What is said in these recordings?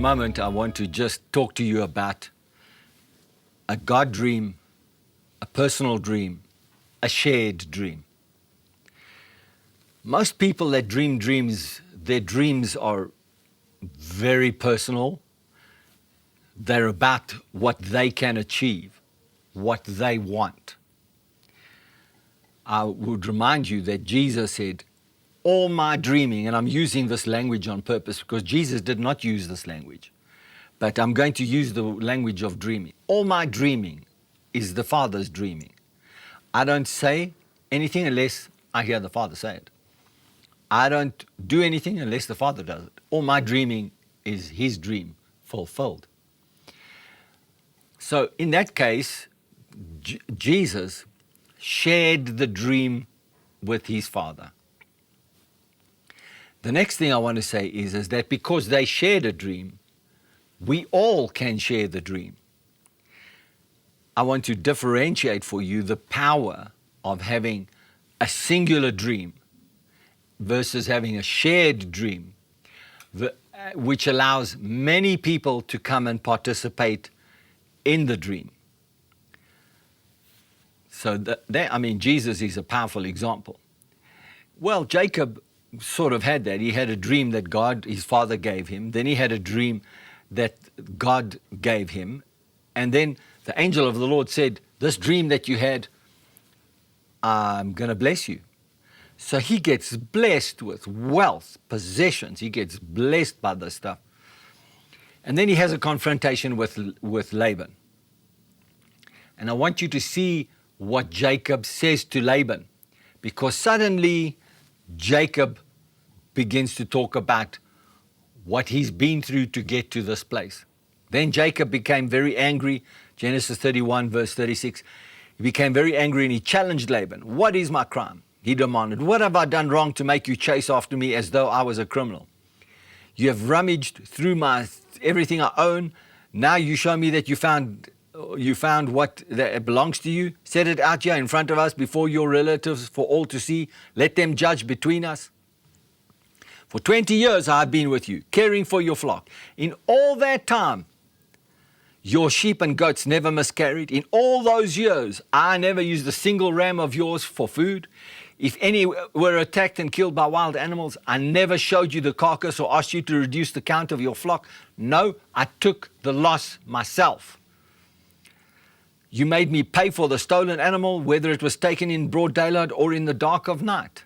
moment, I want to just talk to you about a God dream, a personal dream, a shared dream. Most people that dream dreams, their dreams are very personal. They're about what they can achieve, what they want. I would remind you that Jesus said, all my dreaming, and I'm using this language on purpose because Jesus did not use this language, but I'm going to use the language of dreaming. All my dreaming is the Father's dreaming. I don't say anything unless I hear the Father say it. I don't do anything unless the Father does it. All my dreaming is His dream fulfilled. So in that case, Jesus shared the dream with His Father. The next thing I want to say is that because they shared a dream, we all can share the dream. I want to differentiate for you the power of having a singular dream versus having a shared dream, which allows many people to come and participate in the dream. So Jesus is a powerful example. Well, Jacob sort of had that. He had a dream that God, his father, gave him. Then he had a dream that God gave him. And then the angel of the Lord said, this dream that you had, I'm going to bless you. So he gets blessed with wealth, possessions. He gets blessed by this stuff. And then he has a confrontation with Laban. And I want you to see what Jacob says to Laban, because suddenly Jacob begins to talk about what he's been through to get to this place. Then Jacob became very angry. Genesis 31, verse 36. He became very angry and he challenged Laban. What is my crime? He demanded. What have I done wrong to make you chase after me as though I was a criminal? You have rummaged through everything I own. Now you show me that you found what that belongs to you. Set it out here in front of us before your relatives for all to see. Let them judge between us. For 20 years I have been with you, caring for your flock. In all that time, your sheep and goats never miscarried. In all those years, I never used a single ram of yours for food. If any were attacked and killed by wild animals, I never showed you the carcass or asked you to reduce the count of your flock. No, I took the loss myself. You made me pay for the stolen animal, whether it was taken in broad daylight or in the dark of night.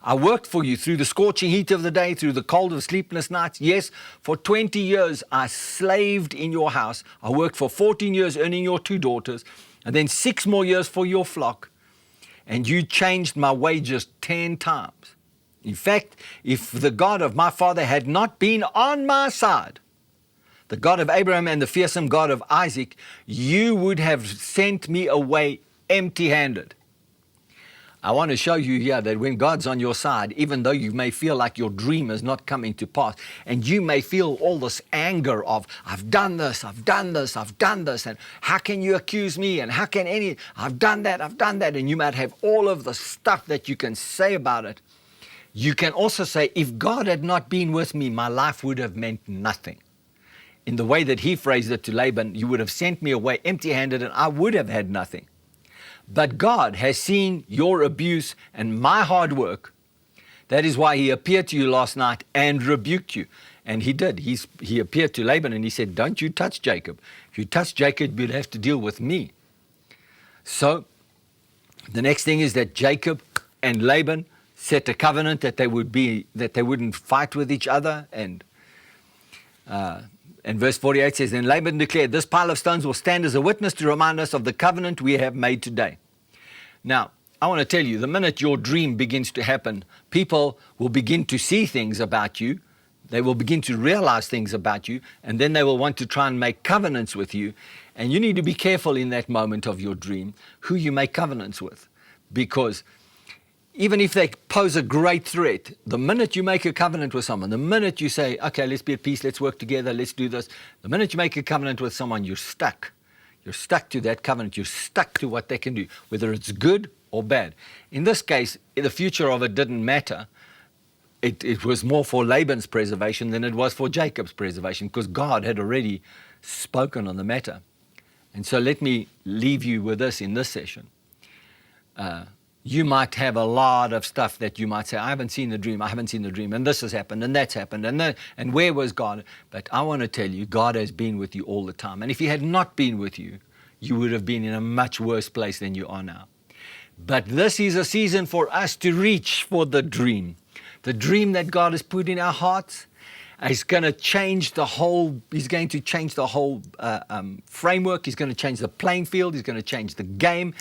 I worked for you through the scorching heat of the day, through the cold of sleepless nights. Yes, for 20 years I slaved in your house. I worked for 14 years earning your 2 daughters, and then 6 more years for your flock. And you changed my wages 10 times. In fact, if the God of my father had not been on my side, the God of Abraham and the fearsome God of Isaac, you would have sent me away empty-handed. I want to show you here that when God's on your side, even though you may feel like your dream is not coming to pass, and you may feel all this anger of, I've done this, and how can you accuse me, and how can I've done that, and you might have all of the stuff that you can say about it. You can also say, if God had not been with me, my life would have meant nothing. In the way that he phrased it to Laban, you would have sent me away empty-handed, and I would have had nothing. But God has seen your abuse and my hard work. That is why he appeared to you last night and rebuked you. And he did. He appeared to Laban and he said, don't you touch Jacob. If you touch Jacob, you'll have to deal with me. So the next thing is that Jacob and Laban set a covenant that they wouldn't fight with each other. And verse 48 says, then Laban declared, this pile of stones will stand as a witness to remind us of the covenant we have made today. Now, I want to tell you, the minute your dream begins to happen, people will begin to see things about you. They will begin to realize things about you, and then they will want to try and make covenants with you. And you need to be careful in that moment of your dream who you make covenants with, because even if they pose a great threat, the minute you make a covenant with someone, the minute you say, okay, let's be at peace, let's work together, let's do this, the minute you make a covenant with someone, you're stuck. You're stuck to that covenant. You're stuck to what they can do, whether it's good or bad. In this case, the future of it didn't matter. it was more for Laban's preservation than it was for Jacob's preservation, because God had already spoken on the matter. And so let me leave you with this in this session. You might have a lot of stuff that you might say, I haven't seen the dream, and this has happened, and that's happened, and where was God? But I want to tell you, God has been with you all the time. And if He had not been with you, you would have been in a much worse place than you are now. But this is a season for us to reach for the dream that God has put in our hearts. He's going to change the whole framework. He's going to change the playing field. He's going to change the game.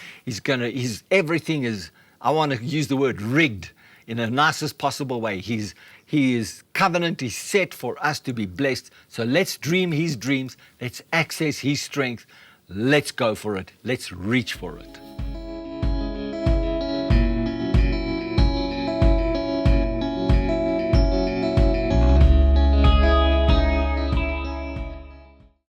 Everything is, I want to use the word rigged in the nicest possible way. He is covenant is set for us to be blessed. So let's dream His dreams. Let's access His strength. Let's go for it. Let's reach for it.